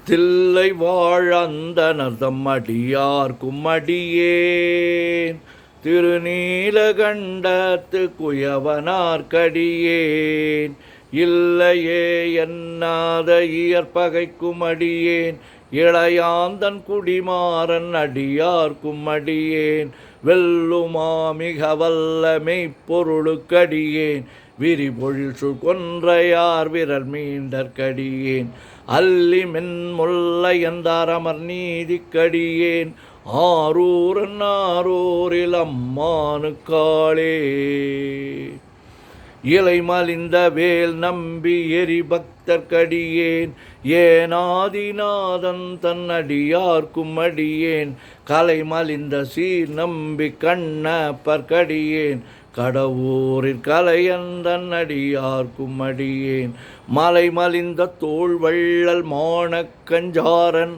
தில்லை வாழந்தனர் தம்மடியார்க்கும் அடியேன் திருநீலகண்டத்து குயவனார்க்கடியேன் இல்லையே என்னாத இயற்பகைக்கும் அடியேன் இளையாந்தன் குடிமாறன் அடியார்க்கும் அடியேன் வெல்லுமா மிக வல்ல மெய்ப்பொருளுக்கடியேன் விரிபொழில் கொன்றையார் விரல் மீண்டற்கடியேன் அல்லி மென்முல்லை எந்தாரமர் நீதிக்கடியேன் ஆரூரன் ஆரூரில் அம்மானுக்காளே இலை மலிந்த வேல் நம்பி எரி பக்தர்க்கடியேன் ஏனாதிநாதன் தன்னடியார்க்கும் அடியேன் கலை மலிந்த சீர் நம்பி கண்ணப்பர்க்கடியேன் கடவுரில் கலையந்தன் அடியார்க்கும் அடியேன் மலை மலிந்த தோள் வள்ளல் மானக்கஞ்சாரன்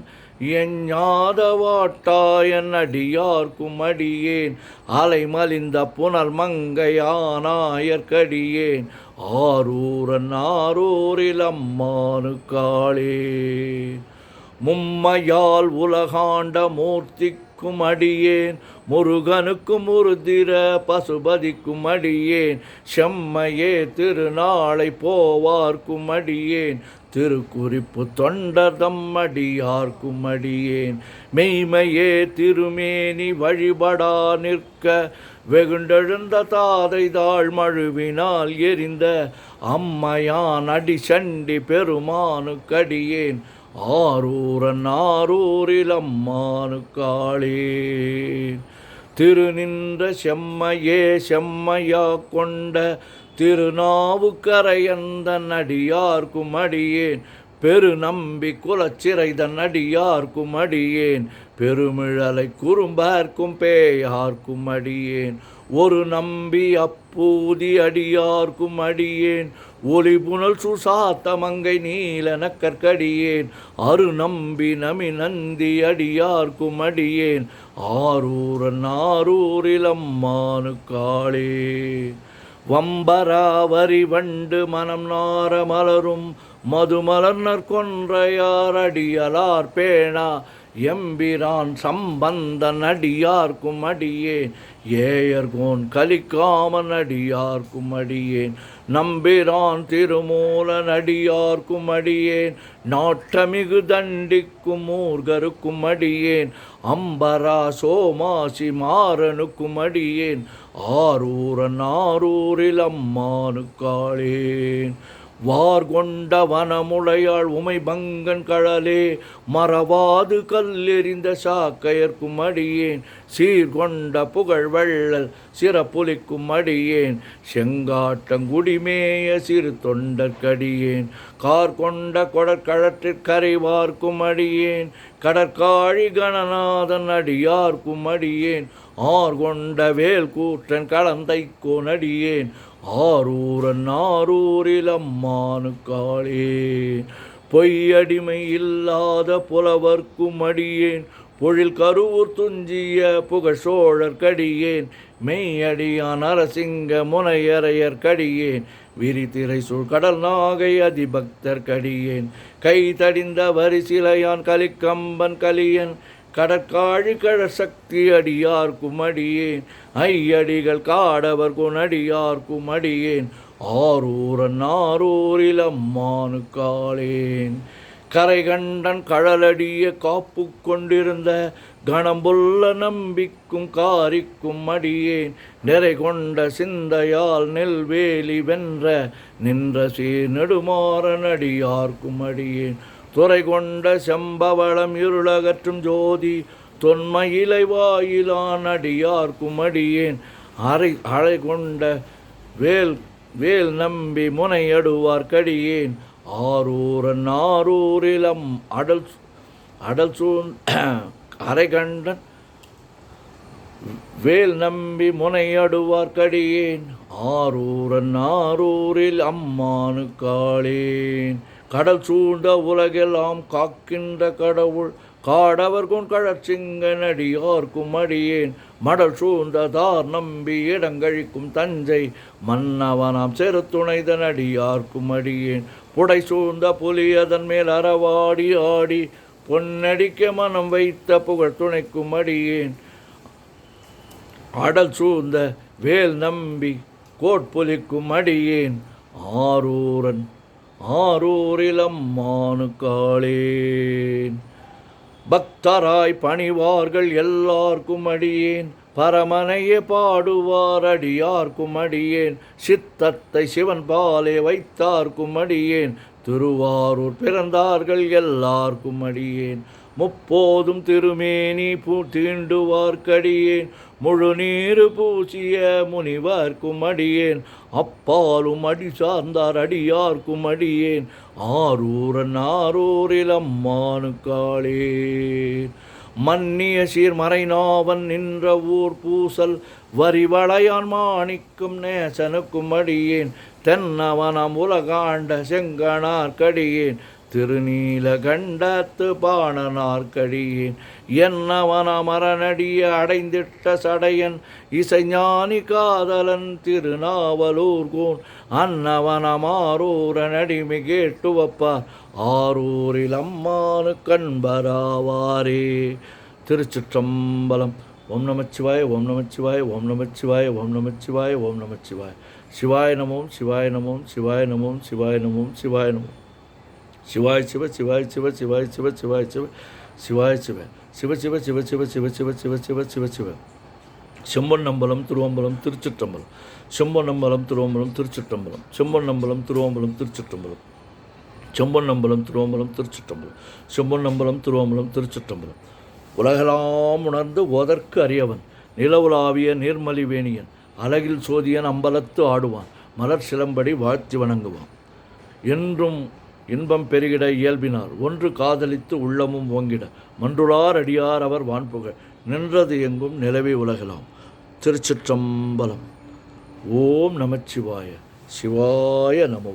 எஞ்ஞாதவாட்டாயன் அடியார்க்கும் அடியேன் அலை மலிந்த புனல் மங்கையானாயற்கடியேன் ஆரூரன் ஆரூரில் அம்மானுக்காளே மும்மையால் உலகாண்ட மூர்த்திக்கும் அடியேன் முருகனுக்கும் முருதிர பசுபதிக்கும் அடியேன் செம்மையே திருநாளை போவார்க்கும் அடியேன் திருக்குறிப்பு தொண்டர் தம்மடியார்க்கும் அடியேன் மெய்மையே திருமேனி வழிபடா நிற்க வெகுண்டெழுந்த தாதை தாழ் மழுவினால் எரிந்த அம்மையான் அடிசண்டி பெருமானுக்கடியேன் ஆரூரன் ஆரூரில் அம்மானுக்காளே திருநின்ற செம்மையே செம்மையா கொண்ட திருநாவுக்கரையந்தன் அடியார்க்கும் அடியேன் பெருநம்பி குலச்சிறைதன் அடியார்க்கும் அடியேன் பெருமிழலை குறும்பார்க்கும் பேயார்க்கும் அடியேன் ஒரு நம்பி அப்பூதி அடியார்க்கும் அடியேன் ஒளி புனல் சுசாத்த மங்கை நீலனக்கற்கடியேன் அரு நம்பி நமி நந்தி அடியார்க்கும் அடியேன் ஆரூரன் ஆரூரில் அம்மானுக்காளே வம்பராவரி வண்டு மனம் நார மலரும் மதுமலர்னர் கொன்றையார் அடியலார் பேணா எம்பிரான் சம்பந்தன் அடியார்க்கும் அடியேன் ஏயர்கோன் கலிக்காமன் அடியார்க்கும் அடியேன் நம்பிரான் திருமூலன் அடியார்க்கும் அடியேன் நாட்டமிகு தண்டிக்கும் மூர்கருக்கும் அடியேன் அம்பரா சோமாசி மாறனுக்கும் அடியேன் ஆரூரன் ஆரூரில் அம்மானுக்காளேன் வார்கொண்ட வனமுளையாள் உமை பங்கன் கழலே மறவாது கல்லெறிந்த சாக்கையர்க்கும் அடியேன் சீர்கொண்ட புகழ் வள்ளல் சிறப்புலிக்கும் அடியேன் செங்காட்டங்குடிமேய சிறு தொண்டற்கடியேன் கார்கொண்ட கொடற்கழற்றிற்கரைவார்க்கும் அடியேன் கடற்காழி கணநாதன் அடியார்க்கும் அடியேன் ஆர்கொண்ட வேல் கூற்றன் களந்தைக்கோன் அடியேன் ஆரூரன் ஆரூரில் அம்மானுக்காளே பொய்யடிமை இல்லாத புலவர்க்கும் அடியேன் பொழில் கருவூர் துஞ்சிய புகழ் சோழர்க்கடியேன் மெய்யடியான் அரசிங்க முனையரையர்க்கடியேன் விரித்திரை சூழ் கடல் நாகை அதிபக்தர்க்கடியேன் கை தடிந்த வரிசிலையான் கலிக்கம்பன் கலியன் கடற்காழி கழசக்தி அடியார்க்கும் அடியேன் ஐயடிகள் காடவர் குணடியார்க்கும் அடியேன் ஆரூரன் ஆரூரில் அம்மானுக்காளேன் கரை கண்டன் கழலடிய காப்பு கொண்டிருந்த கணம்புள்ள நம்பிக்கும் காரிக்கும் அடியேன் நிறை கொண்ட சிந்தையால் நெல்வேலி வென்ற நின்ற சீர் நெடுமாறன் அடியார்க்கும் அடியேன் துறை கொண்ட செம்பவளம் இருளகற்றும் ஜோதி தொன்மயிலை வாயிலான் அடியார்க்கும் அடியேன் அறை கொண்ட வேல் நம்பி முனையடுவார்க்கடியேன் ஆரூரன் ஆரூரிலம் அடல் சூழ் அரை கண்டன் வேல் நம்பி முனையடுவார்க்கடியேன் ஆரூரன் ஆரூரில் அம்மானுக்காளேன் கடல் சூழ்ந்த உலகெல்லாம் காக்கின்ற கடவுள் காடவர் கொன் கழற்சிங்கன் அடியார்க்கும் அடியேன் மடல் சூழ்ந்ததார் நம்பி இடங்கழிக்கும் தஞ்சை மன்னவனாம் செருத்துணைதன் அடியார்க்கும் அடியேன் புடை சூழ்ந்த புலி அதன் மேல் அறவாடி ஆடி பொன்னடிக்க மனம் வைத்த புகழ் துணைக்கும் அடியேன் அடல் சூழ்ந்த வேல் நம்பி கோட்புலிக்கும் அடியேன் ஆரூரன் ஆரூரிலம்மானு காளேன் பக்தராய் பணிவார்கள் எல்லார்க்கும் அடியேன் பரமனையே பாடுவார் அடியார்க்கும் அடியேன் சித்தத்தை சிவன் பாலே வைத்தார்க்கும் அடியேன் திருவாரூர் பிறந்தார்கள் எல்லார்க்கும் அடியேன் முப்போதும் திருமேனி தீண்டுவார்க்கடியேன் முழு நீரு பூசிய முனிவர்க்கும் அடியேன் அப்பாலும் அடி சார்ந்தார் அடியார்க்கும் அடியேன் ஆரூரன் ஆரூரில் அம்மானு காளேன் மன்னிய சீர்மறைநாவன் நின்ற ஊர் பூசல் வரிவளையான் மாணிக்கும் நேசனுக்கும் அடியேன் தென்னவனம் உலகாண்ட செங்கனார்க்கடியேன் திருநீலகண்டத்து பாணனார்க்கடியேன் என்னவன மரணடிய அடைந்திட்ட சடையன் இசைஞானி காதலன் திருநாவலூர்கோன் அன்னவனமாரூரன் அடிமை கேட்டுவப்பார் ஆரூரில் அம்மானு கண்பராவாரே. திருச்சிற்றம்பலம். ஓம் நமச்சிவாய ஓம் நமச்சிவாய ஓம் நமச்சிவாய ஓம் நமச்சிவாய ஓம் நமச்சிவாய. சிவாய நமோம் சிவாய நமோம் சிவாய நமோம் சிவாய நமோம் சிவாய நமோம். சிவாய் சிவ சிவாய் சிவ சிவாய் சிவ சிவாய் சிவ சிவாய் சிவ சிவ சிவ சிவ சிவ சிவ சிவ சிவ சிவ சிவ சிவ. செம்பொன்னம்பலம் திருவம்பலம் திருச்சிற்றம்பலம். செம்பொன்னம்பலம் திருவம்பலம் திருச்சிற்றம்பலம். செம்பொன்னம்பலம் திருவம்பலம் திருச்சிற்றம்பலம். செம்பொன்னம்பலம் திருவம்பலம் திருச்சிற்றம்பலம். செம்பொன்னம்பலம் திருவம்பலம் திருச்சிற்றம்பலம். உலகெல்லாம் உணர்ந்து ஓதற்கு அறியவன் நிலவுலாவிய நீர்மலிவேணியன் அழகில் சோதியன் அம்பலத்து ஆடுவான் மலர் சிலம்படி வாழ்த்தி வணங்குவான். என்றும் இன்பம் பெருகிட இயல்பினார் ஒன்று காதலித்து உள்ளமும் ஓங்கிட மன்றுளார் அடியார் அவர் வான்புகழ் நின்றது எங்கும் நிலவே உலகலாம். திருச்சிற்றம்பலம். ஓம் நமச்சிவாய. சிவாய நமோ.